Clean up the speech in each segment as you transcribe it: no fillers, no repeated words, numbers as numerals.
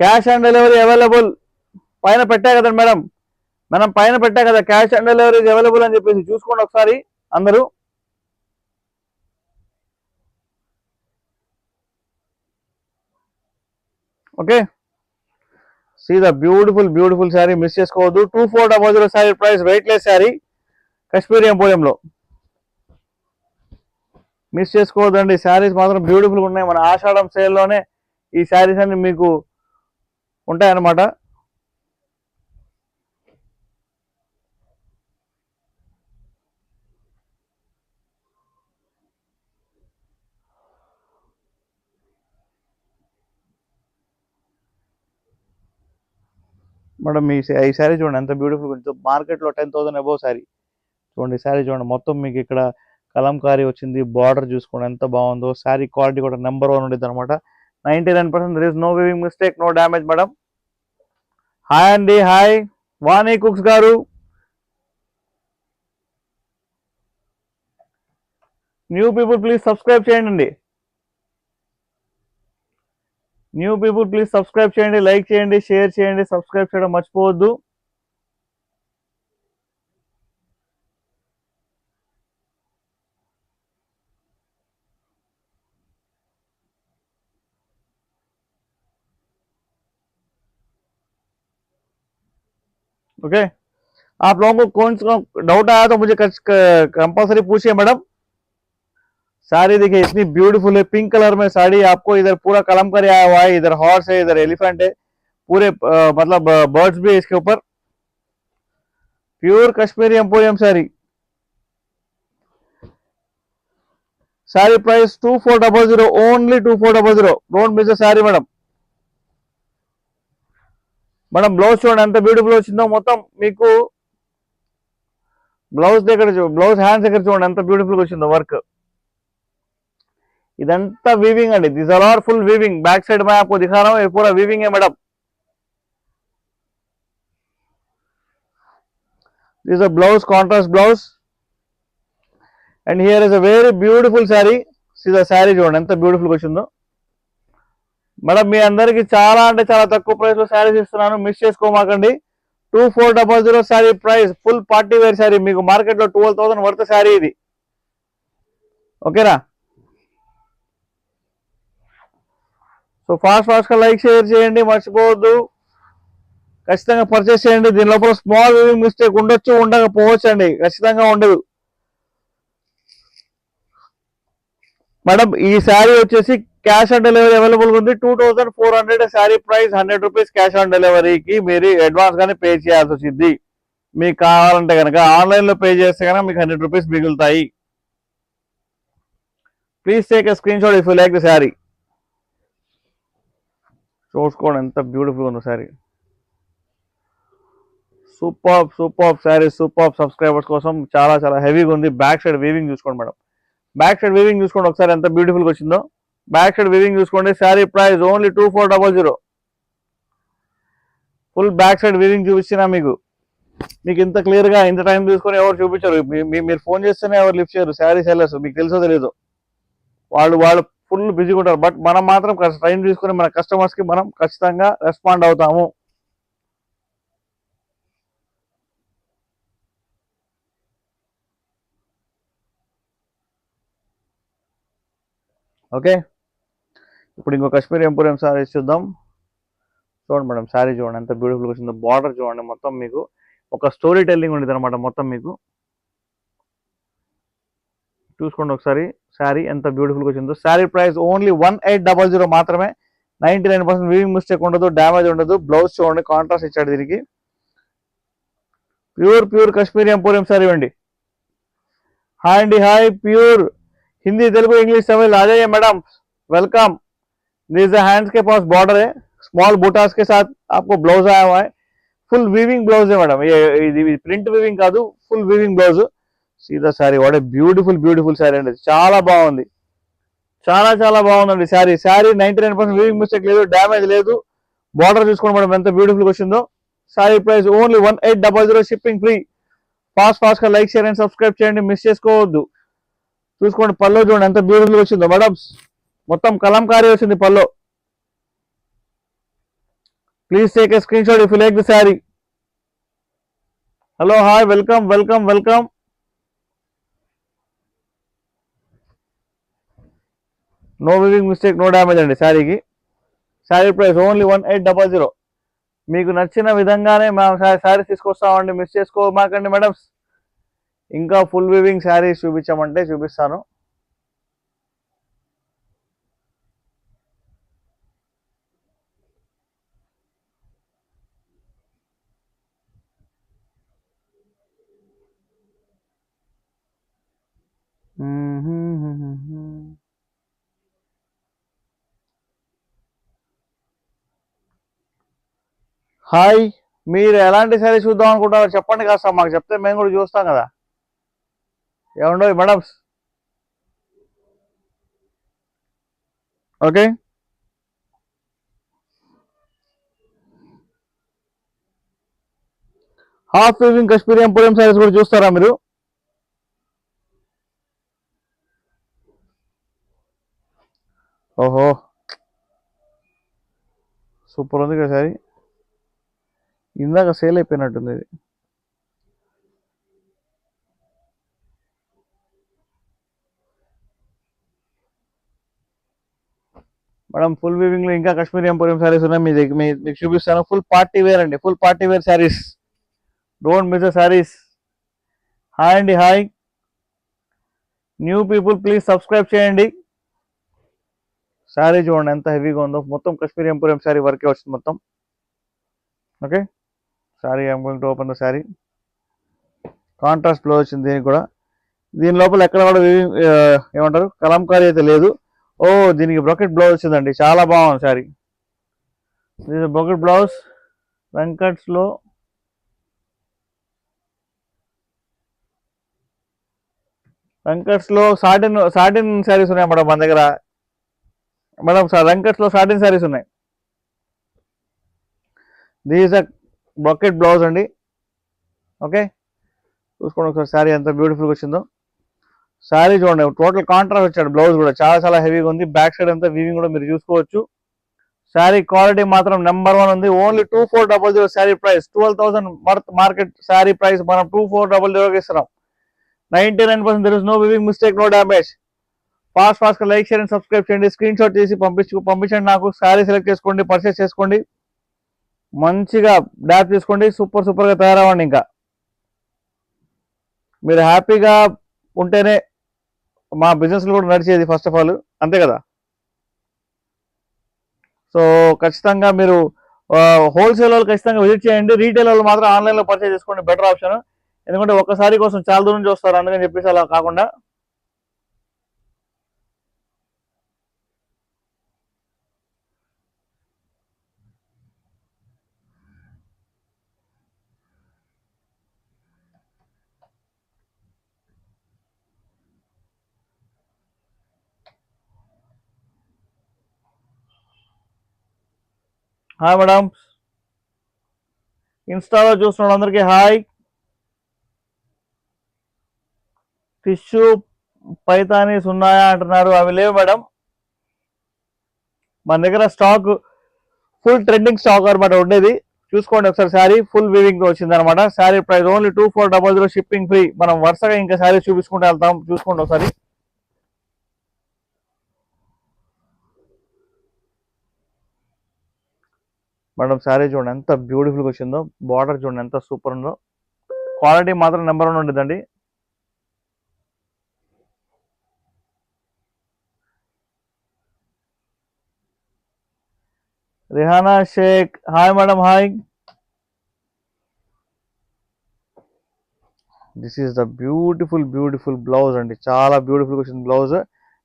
Cash on delivery available పైన పెట్టా కదండి మేడం, మనం పైన పెట్టా కదా క్యాష్ ఆన్ డెలివరీ అవైలబుల్ అని చెప్పేసి చూసుకోండి ఒకసారి అందరూ. Okay, see the beautiful sari miss చేసుకోవద్దు. 2400 శారీ ప్రైస్, వెయిట్లెస్ శారీ, కాశ్మీరీ ఎంపోరియంలో. మిస్ చేసుకోవద్దండి, శారీస్ మాత్రం బ్యూటిఫుల్గా ఉన్నాయి. మన ఆషాఢం సేల్లోనే ఈ శారీస్ అన్ని మీకు ఉంటాయన్నమాట. మేడం ఈ శారీ చూడండి ఎంత బ్యూటిఫుల్ ఉంటుంది. మార్కెట్లో 10,000 అబోవ్ శారీ. చూడండి శారీ చూడండి, మొత్తం మీకు ఇక్కడ కలంకారీ వచ్చింది. బార్డర్ చూసుకోండి ఎంత బాగుందో. శారీ క్వాలిటీ కూడా నెంబర్ 1 ఉండేది అనమాట. 99% there is no weaving mistake, no damage madam. Hi అండి, హాయ్ వాణి కుక్స్ గారు. న్యూ పీపుల్ ప్లీజ్ సబ్స్క్రైబ్ చేయండి. న్యూ పీపుల్ ప్లీజ్ సబ్స్క్రైబ్ చేయండి, లైక్ చేయండి, షేర్ చేయండి, సబ్స్క్రైబ్ చేయడం మర్చిపోవద్దు. ओके, आप लोगों को कौन सा डाउट आया तो मुझे कंपल्सरी पूछिए मैडम. साड़ी देखिए इतनी ब्यूटीफुल है, पिंक कलर में साड़ी. आपको इधर पूरा कलमकारी आया हुआ है, इधर हॉर्स है, इधर एलिफेंट है, पूरे मतलब बर्ड्स भी है इसके ऊपर. Pure Kashmiri emporium sari. Sari price 2400, only 2400. Don't miss the sari madam. Madam blouse చూడండి ఎంత బ్యూటిఫుల్ వచ్చిందో. మొత్తం మీకు బ్లౌజ్ దగ్గర బ్లౌజ్ హ్యాండ్స్ దగ్గర చూడండి ఎంత బ్యూటిఫుల్ వచ్చిందో వర్క్. ఇదంతా వీవింగ్ అండి, this are full weaving. Back side में आपको दिखा रहा हूँ, ये पूरा वीविंग है madam. This is a blouse, contrast blouse, and here is a very beautiful saree. see the saree చూడండి ఎంత బ్యూటిఫుల్ వచ్చిందో మేడం. మీ అందరికి చాలా అంటే చాలా తక్కువ ప్రైస్ లో శారీస్ ఇస్తున్నాను, మిస్ చేసుకోమాకండి. 2400 sari price, full party wear sari. మీకు మార్కెట్ లో 12,000 వర్త్ శారీ ఇది. ఓకేనా? సో ఫాస్ట్ గా లైక్ షేర్ చేయండి, మర్చిపోవద్దు. ఖచ్చితంగా పర్చేస్ చేయండి. దీని లోపల స్మాల్ వీవింగ్ మిస్టేక్ ఉండొచ్చు, ఉండకపోవచ్చు అండి, ఖచ్చితంగా ఉండదు మేడం. ఈ శారీ వచ్చేసి క్యాష్ ఆన్ డెలివరీ అవైలబుల్ ఉంది. 2400 sari price, 100 rupees cash on డెలివరీకి మీరు అడ్వాన్స్ గానే పే చేయాల్సి వచ్చింది. మీకు కావాలంటే కనుక ఆన్లైన్ లో పే చేస్తే కనుక మీకు 100 రూపీస్ మిగులుతాయి. Please take a screen shot if you like the sari. చూసుకోండి ఎంత బ్యూటిఫుల్ ఉందో sari. Super sari, super. Subscribers కోసం చాలా చాలా హెవీగా ఉంది. బ్యాక్ సైడ్ వీవింగ్ చూసుకోండి మేడం, బ్యాక్ సైడ్ వీవింగ్ చూసుకోండి ఒకసారి ఎంత బ్యూటిఫుల్ గా వచ్చిందో. బ్యాక్ సైడ్ వీవింగ్ చూసుకోండి. Sari price only 2400. Full back side weaving చూపించినా మీకు ఇంత క్లియర్ గా ఇంత టైం తీసుకొని ఎవరు చూపించారు. మీరు ఫోన్ చేస్తేనే ఎవరు లిఫ్ట్ చేయరు. శారీ సెల్లర్స్ మీకు తెలుసో తెలీదు, వాళ్ళు ఫుల్ బిజీగా ఉంటారు. బట్ మనం మాత్రం టైం తీసుకొని మన కస్టమర్స్ కి మనం ఖచ్చితంగా రెస్పాండ్ అవుతాము. ఓకే, ఇప్పుడు ఇంకో కాశ్మీరీ ఎంపోరియం శారీ చూద్దాం. చూడండి మేడం శారీ చూడండి ఎంత బ్యూటిఫుల్ వచ్చిందో. బార్డర్ చూడండి, మొత్తం మీకు ఒక స్టోరీ టెల్లింగ్ ఉండేది అనమాట. మొత్తం మీకు చూసుకోండి ఒకసారి శారీ ఎంత బ్యూటిఫుల్ వచ్చిందో. శారీ ప్రైస్ ఓన్లీ 1800 మాత్రమే. 99% వీవింగ్ మిస్టేక్ ఉండదు, డ్యామేజ్ ఉండదు. బ్లౌజ్ చూడండి కాంట్రాస్ట్ ఇచ్చాడు దీనికి. ప్యూర్ కాశ్మీరీ ఎంపోరియం శారీ అండి. హాయ్ అండి, hi. Pure Hindi, Telugu, English, Tamil आ जाइए मैडम, वेलकम. दिस हैंड्स के पास बॉर्डर है, स्मॉल बूटास के साथ आपको ब्लाउज आया हुआ है. फुल वीविंग ब्लाउज है मैडम, ये प्रिंट वीविंग కాదు, ఫుల్ వీవింగ్ బ్లౌజ్. సీదా sorry, what a beautiful sorry అండి. చాలా బాగుంది, చాలా బాగుందండి శారీ. 99% వీవింగ్ మిస్టేక్ లేదు, డ్యామేజ్ లేదు. బార్డర్ చూసుకోండి మేడం ఎంత బ్యూటిఫుల్ వచ్చిందో. Sari price only 1800, shipping free. Fast గా లైక్ షేర్ అండ్ సబ్స్క్రైబ్ చేయండి, మిస్ చేసుకోవద్దు. చూసుకోండి పల్లో చూడండి ఎంత బ్యూటిఫుల్ వచ్చిందో మేడం. మొత్తం కలంకారీ వచ్చింది పల్లో. Please take a screenshot if you like the saree. Hello, hi, welcome, welcome, welcome. No weaving mistake, no damage అండి శారీకి. Sari price only 1800. మీకు నచ్చిన విధంగానే మేము శారీస్ తీసుకొస్తామండి, మిస్ చేసుకోమాకండి మేడమ్స్. ఇంకా ఫుల్ వీవింగ్ శారీస్ చూపించామంటే చూపిస్తాను. హాయ్, మీరు ఎలాంటి శారీ చూద్దాం అనుకుంటారో చెప్పండి కాస్త, మాకు చెప్తే మేము కూడా చూస్తాం కదా. ఏమండో madams. Okay, half weaving Kashmiri emporium saris కూడా చూస్తారా మీరు? ఓహో, సూపర్ ఉంది కదా శారీ. ఇందాక సేల్ అయిపోయినట్టుంది ఇది. మేడం ఫుల్ వీవింగ్ లో ఇంకా కాశ్మీరీ ఎంపోరియం శారీస్ ఉన్నాయి, మీకు చూపిస్తాను. ఫుల్ పార్టీ వేర్ అండి, full party wear saris. Don't miss the saris. Hi అండి, hi. New people please subscribe చేయండి. శారీ చూడండి ఎంత హెవీగా ఉందో, మొత్తం కాశ్మీరీ ఎంపోరియం శారీ వర్కే వచ్చింది మొత్తం. Okay, sari I'm going to open the sari. Contrast blouse వచ్చింది దీనికి కూడా. దీని లోపల ఎక్కడ కూడా ఏమంటారు కలంకారీ అయితే లేదు. ఓ, దీనికి బ్రొకెట్ బ్లౌజ్ వచ్చిందండి, చాలా బాగుంది శారీ. దీని బ్రొకెట్ బ్లౌజ్ వెంకట్స్లో. వెంకట్స్లో సాటిన్ శారీస్ ఉన్నాయి మేడం మన దగ్గర. మేడం వెంకట్స్లో సాటిన్ శారీస్ ఉన్నాయి. దిస్ అ బ్రొకెట్ బ్లౌజ్ అండి. ఓకే, చూసుకోండి ఒకసారి శారీ ఎంత బ్యూటిఫుల్గా వచ్చిందో. శారీ చూడండి, టోటల్ కాంట్రాస్ట్ వచ్చాడు. బ్లౌజ్ కూడా చాలా చాలా హెవీగా ఉంది. బ్యాక్ సైడ్ అంతా వీవింగ్ కూడా మీరు చూసుకోవచ్చు. శారీ క్వాలిటీ మాత్రం నెంబర్ 1 ఉంది. Only 2400 sari price. 12,000 market sari price మనం 2400 ఇస్తున్నాం. 99% there is no weaving mistake, no damage. Fast గా లైక్, షేర్ అండ్ సబ్స్క్రైబ్ చేయండి. స్క్రీన్ షాట్ చేసి పంపించండి నాకు. శారీ సెలెక్ట్ చేసుకోండి, పర్చేస్ చేసుకోండి, మంచిగా డాప్ చేసుకోండి. సూపర్ గా తయారవ్వండి. ఇంకా మీరు హ్యాపీగా ఉంటేనే మా బిజినెస్ కూడా నడిచేది ఫస్ట్ ఆఫ్ ఆల్, అంతే కదా. సో ఖచ్చితంగా మీరు హోల్సేల్ వాళ్ళు ఖచ్చితంగా విజిట్ చేయండి. రీటైల్ వాళ్ళు మాత్రం ఆన్లైన్లో పర్చేస్ చేసుకోండి, బెటర్ ఆప్షన్. ఎందుకంటే ఒక్కసారి కోసం చాలా దూరం నుంచి వస్తారు, అందుకని చెప్పేసి అలా కాకుండా. హాయ్ మేడం, ఇన్స్టాలో చూస్తున్న అందరికీ హాయ్. టిష్యూ పైతానీస్ ఉన్నాయా అంటున్నారు, అవి లేవు మేడం మన దగ్గర. స్టాక్ ఫుల్ ట్రెండింగ్ స్టాక్ అనమాట ఉండేది. చూసుకోండి ఒకసారి. శారీ ఫుల్ వీవింగ్ తో వచ్చింది అనమాట. Sari price only 2400, shipping free. మనం వరుసగా ఇంకా శారీ చూపించుకుంటూ వెళ్తాం. చూసుకోండి ఒకసారి. మేడం శారీ చూడండి ఎంత బ్యూటిఫుల్గా వచ్చిందో. బార్డర్ చూడండి ఎంత సూపర్ ఉందో. క్వాలిటీ మాత్రం నెంబర్ 1 ఉంటుందండి. Rehana Shaik hi madam, hi. This is the beautiful blouse అండి, చాలా బ్యూటిఫుల్గా వచ్చింది బ్లౌజ్.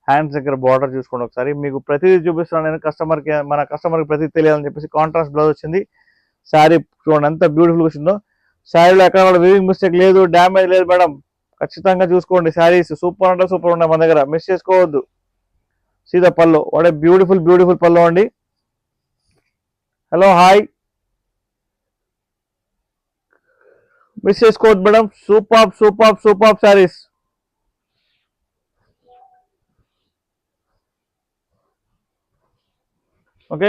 హ్యాండ్స్ దగ్గర బార్డర్ చూసుకోండి ఒకసారి. మీకు ప్రతిదీ చూపిస్తున్నాను నేను, మన కస్టమర్కి ప్రతిదీ తెలియాలని చెప్పేసి. కాంట్రాస్ట్ బ్లౌజ్ వచ్చింది. శారీ చూడండి ఎంత బ్యూటిఫుల్గా వచ్చిందో. శారీలో ఎక్కడ కూడా వీవింగ్ మిస్టేక్ లేదు, డ్యామేజ్ లేదు మేడం. ఖచ్చితంగా చూసుకోండి. శారీస్ సూపర్ అంటే సూపర్ ఉన్నాయి మన దగ్గర, మిస్ చేసుకోవద్దు. సీదా పళ్ళు, వాడే బ్యూటిఫుల్ పళ్ళు అండి. Hello, hi. మిస్ చేసుకోవద్దు madam. Super saris. Okay,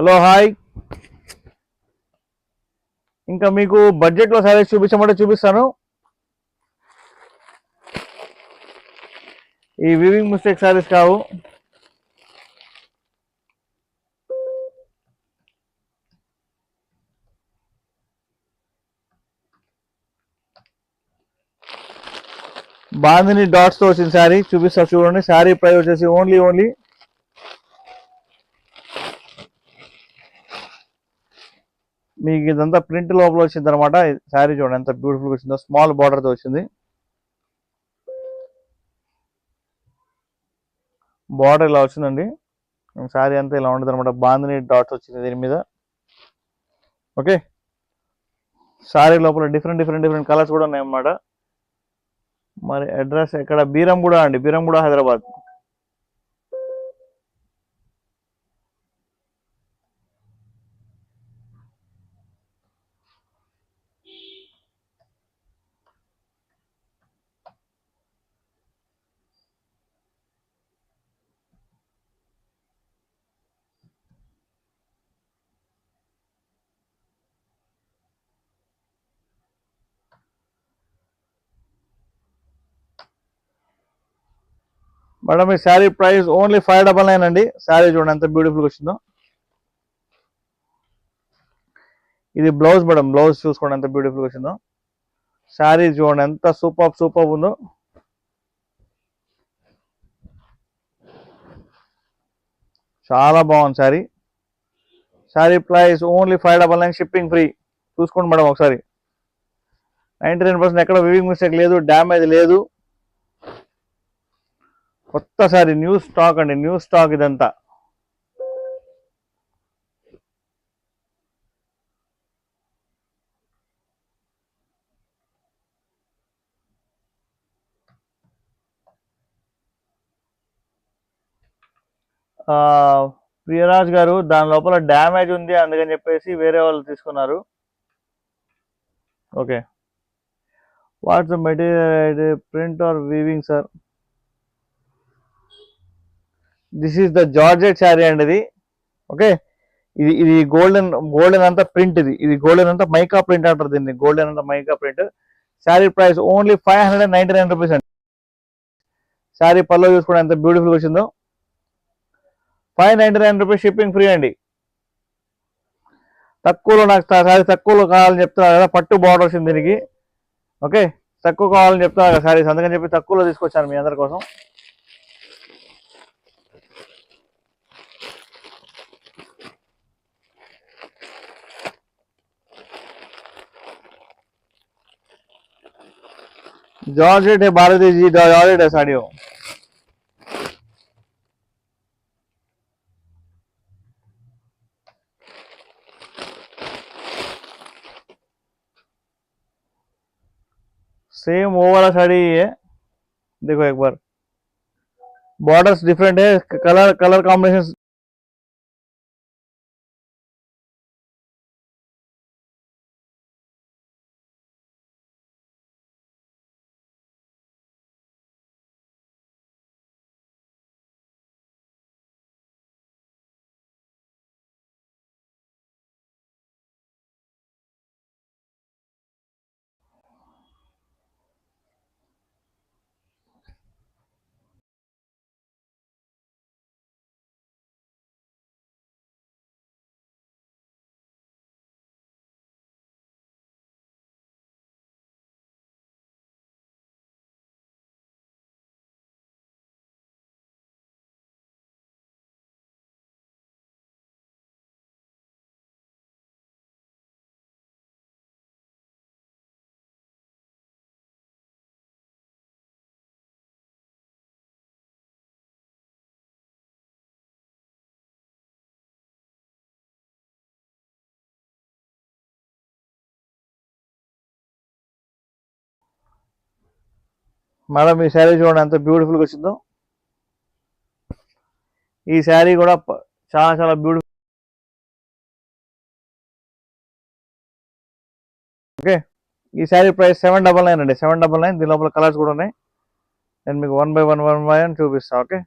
hello hi. ఇంకా మీకు బడ్జెట్లో శారీస్ చూపించమంటే చూపిస్తాను. ఈ వివింగ్ మిస్టేక్ శారీస్ కావు. బాందిని డాట్స్తో వచ్చిన శారీ చూపిస్తా చూడండి. శారీ ప్రైస్ వచ్చేసి ఓన్లీ మీకు ఇదంతా ప్రింట్ లోపల వచ్చింది అనమాట. శారీ చూడండి ఎంత బ్యూటిఫుల్గా వచ్చిందో. స్మాల్ బార్డర్తో వచ్చింది. బార్డర్ ఇలా వచ్చిందండి. శారీ అంతా ఇలా ఉండదు అనమాట. బాందిని డాట్స్ వచ్చింది దీని మీద. ఓకే, శారీ లోపల డిఫరెంట్ కలర్స్ కూడా ఉన్నాయి అన్నమాట. మరి అడ్రస్ ఎక్కడ? బీరంగూడ అండి, బీరంగూడ హైదరాబాద్. మేడం ఈ శారీ ప్రైస్ ఓన్లీ 599 అండి. శారీ చూడండి ఎంత బ్యూటిఫుల్గా వచ్చిందో. ఇది బ్లౌజ్ మేడం, బ్లౌజ్ చూసుకోండి ఎంత బ్యూటిఫుల్గా వచ్చిందో. శారీ చూడండి ఎంత సూపర్ ఉందో. చాలా బాగుంది sari. Sari price only 599, shipping free. చూసుకోండి మేడం ఒకసారి. 99% ఎక్కడ వివింగ్ మిస్టేక్ లేదు, డ్యామేజ్ లేదు. కొత్త శారీ, న్యూ స్టాక్ అండి, న్యూ స్టాక్ ఇదంతా. ప్రియరాజ్ గారు, దాని లోపల డ్యామేజ్ ఉంది అందుకని చెప్పేసి వేరే వాళ్ళు తీసుకున్నారు. Okay, what's the material, print are weaving sir? This is the georgette sari అండి ఇది. ఓకే, ఇది గోల్డెన్ అంతా ప్రింట్. ఇది గోల్డెన్ అంతా మైకా ప్రింట్ అంటారు దీన్ని. గోల్డెన్ అంతా mica print. Sari price only 599 rupees అండి. శారీ పల్లో చూసుకోండి ఎంత బ్యూటిఫుల్గా వచ్చిందో. 599 రూపీస్, షిప్పింగ్ ఫ్రీ అండి. తక్కువలో నాకు శారీ తక్కువలో కావాలని చెప్తున్నారు కదా, పట్టు బార్డర్ వచ్చింది దీనికి. ఓకే, తక్కువ కావాలని చెప్తున్నారు కదా శారీస్, అందుకని చెప్పి తక్కువలో తీసుకొచ్చాను మీ అందరి కోసం. जॉर्जेट है भारती जी, जॉर्जेट है साड़ियों. सेम वो वाला साड़ी ही है, देखो एक बार. बॉर्डर्स डिफरेंट है, कलर कॉम्बिनेशन మేడం ఈ శారీ చూడండి ఎంత బ్యూటిఫుల్గా వచ్చిందో. ఈ శారీ కూడా చాలా బ్యూటిఫుల్. ఓకే, ఈ శారీ ప్రైస్ 799 అండి, 799. దీని లోపల కలర్స్ కూడా ఉన్నాయి. నేను మీకు 1 by 1 చూపిస్తాను. Okay,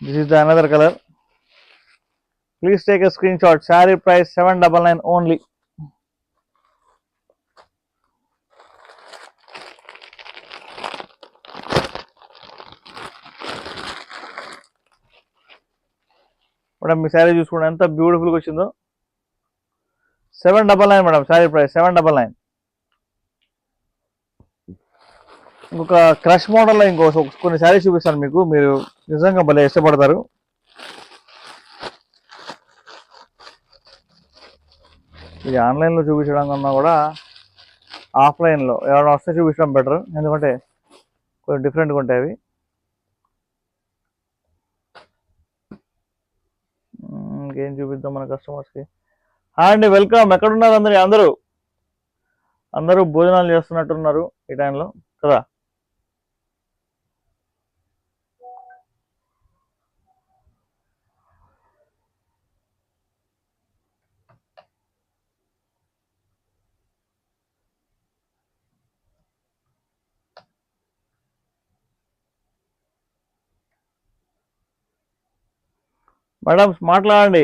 This is the another color. Please take a screenshot. Saree price 799 only. Madam మీ శారీ చూసుకోండి ఎంత బ్యూటిఫుల్గా వచ్చిందో. 799 మేడం శారీ ప్రైస్ 799. ఇంకొక క్రష్ మోడల్లో కొన్ని శారీస్ చూపిస్తాను మీకు, మీరు నిజంగా భలే ఇష్టపడతారు. ఇది ఆన్లైన్లో చూపించడం కన్నా కూడా ఆఫ్లైన్లో ఎవరైనా వస్తే చూపించడం బెటర్, ఎందుకంటే కొంచెం డిఫరెంట్గా ఉంటాయి అవి. ఇంకేం చూపిద్దాం మన కస్టమర్స్కి. హాయ్ అండి, వెల్కమ్. ఎక్కడున్నారు అందరూ భోజనాలు చేస్తున్నట్టున్నారు ఈ టైంలో కదా. మేడం మాట్లాడండి,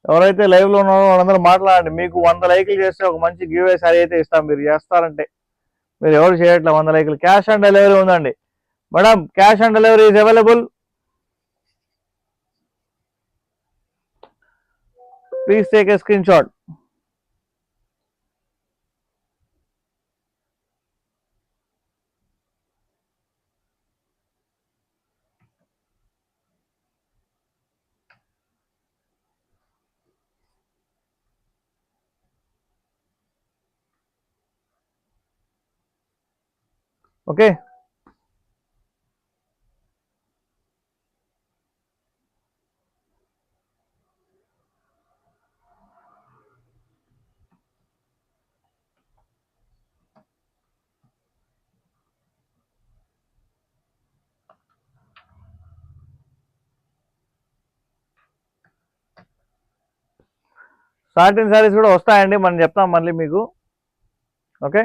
ఎవరైతే లైవ్లో ఉన్నారో వాళ్ళందరూ మాట్లాడండి. మీకు 100 లైకులు చేస్తే ఒక మంచి గివ్ అవే సారీ అయితే ఇస్తాం. మీరు చేస్తారంటే, మీరు ఎవరు చేయట్లే 100 లైకులు. క్యాష్ ఆన్ డెలివరీ ఉందండి madam, cash on delivery is available. Please take a screen shot. Okay, satin saris కూడా వస్తాయండి, మనం చెప్తాం మళ్ళీ మీకు. Okay,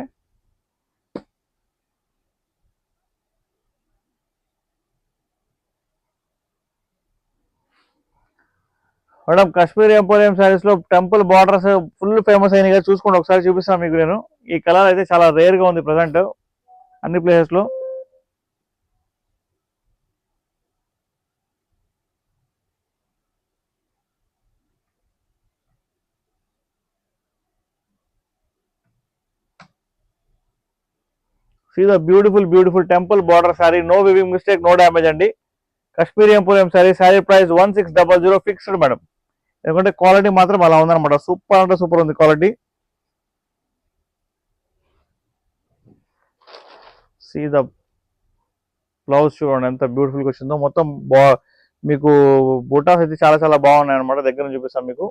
madam Kashmir emporium saris లో టెంపుల్ బార్డర్స్ ఫుల్ ఫేమస్ అయినాయి కదా, చూసుకోండి ఒకసారి చూపిస్తాను మీకు నేను. ఈ కలర్ అయితే చాలా రేర్ గా ఉంది ప్రజెంట్ అన్ని ప్లేసెస్ లో. See the beautiful temple border sari, no weaving mistake, no damage అండి. Kashmir emporium sari price 1600 fixed madam, ఎందుకంటే క్వాలిటీ మాత్రం అలా ఉందన్నమాట. సూపర్ అంటే సూపర్ ఉంది క్వాలిటీ. సీ ద బ్లౌజ్ చూడండి ఎంత బ్యూటిఫుల్గా వచ్చిందో. మొత్తం మీకు బూటాస్ అయితే చాలా బాగున్నాయి అనమాట, దగ్గర నుంచి చూపిస్తాను మీకు.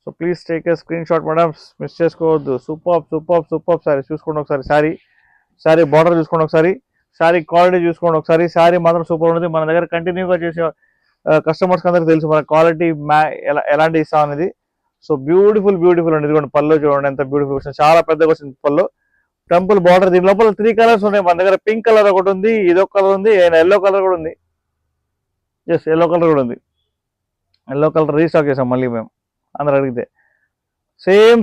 So please take a screen shot madam, miss చేసుకోవద్దు. సూపర్ సారీ చూసుకోండి ఒకసారి. శారీ బార్డర్ చూసుకోండి ఒకసారి, శారీ క్వాలిటీ చూసుకోండి ఒకసారి. శారీ మాత్రం సూపర్ ఉంటుంది. మన దగ్గర కంటిన్యూగా చేసే కస్టమర్స్ అందరికి తెలుసు మన క్వాలిటీ ఎలాంటి ఇస్తాం అనేది. సో బ్యూటిఫుల్ అండి. ఇదిగోండి పళ్ళు చూడండి ఎంత బ్యూటిఫుల్ వచ్చింది, చాలా పెద్దగా వచ్చింది పళ్ళు. టెంపుల్ బార్డర్, దీని లోపల 3 కలర్స్ ఉన్నాయి మన దగ్గర. పింక్ కలర్ ఒకటి ఉంది, ఇదొక కలర్ ఉంది, ఎల్లో కలర్ కూడా ఉంది. ఎల్లో కలర్ కూడా ఉంది. ఎల్లో కలర్ రీస్టాక్ చేసాం మళ్ళీ మేము అందరు అడిగితే. సేమ్